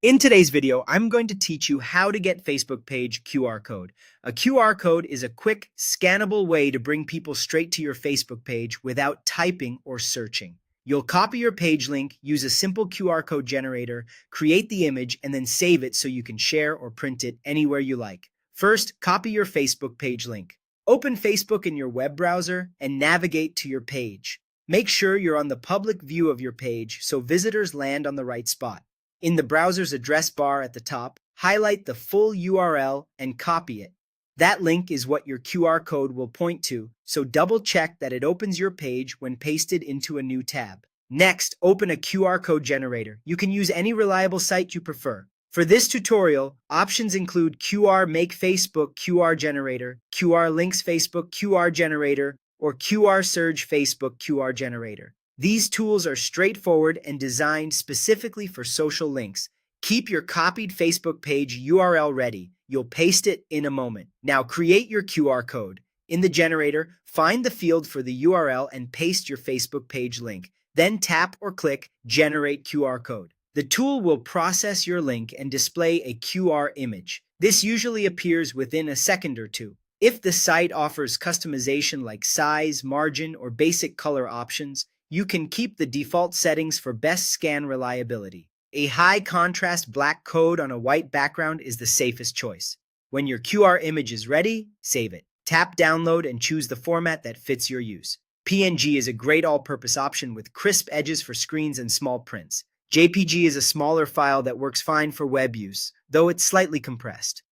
In today's video, I'm going to teach you how to get Facebook page QR code. A QR code is a quick, scannable way to bring people straight to your Facebook page without typing or searching. You'll copy your page link, use a simple QR code generator, create the image, and then save it so you can share or print it anywhere you like. First, copy your Facebook page link. Open Facebook in your web browser and navigate to your page. Make sure you're on the public view of your page so visitors land on the right spot. In the browser's address bar at the top, highlight the full URL and copy it. That link is what your QR code will point to, so double-check that it opens your page when pasted into a new tab. Next, open a QR code generator. You can use any reliable site you prefer. For this tutorial, options include QR Make Facebook QR Generator, QR Links Facebook QR Generator, or QR Surge Facebook QR Generator. These tools are straightforward and designed specifically for social links. Keep your copied Facebook page URL ready. You'll paste it in a moment. Now create your QR code. In the generator, find the field for the URL and paste your Facebook page link. Then tap or click Generate QR Code. The tool will process your link and display a QR image. This usually appears within a second or two. If the site offers customization like size, margin, or basic color options, you can keep the default settings for best scan reliability. A high-contrast black code on a white background is the safest choice. When your QR image is ready, save it. Tap Download and choose the format that fits your use. PNG is a great all-purpose option with crisp edges for screens and small prints. JPG is a smaller file that works fine for web use, though it's slightly compressed.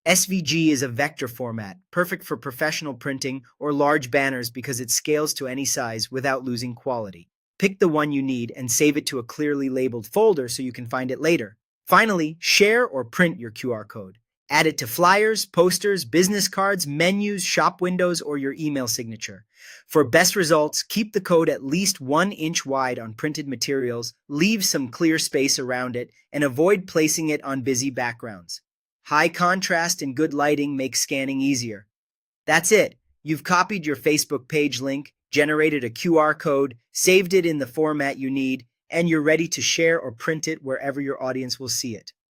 SVG is a vector format, perfect for professional printing or large banners because it scales to any size without losing quality. Pick the one you need and save it to a clearly labeled folder so you can find it later. Finally, share or print your QR code. Add it to flyers, posters, business cards, menus, shop windows, or your email signature. For best results, keep the code at least 1 inch wide on printed materials, leave some clear space around it, and avoid placing it on busy backgrounds. High contrast and good lighting make scanning easier. That's it. You've copied your Facebook page link, generated a QR code, saved it in the format you need, and you're ready to share or print it wherever your audience will see it.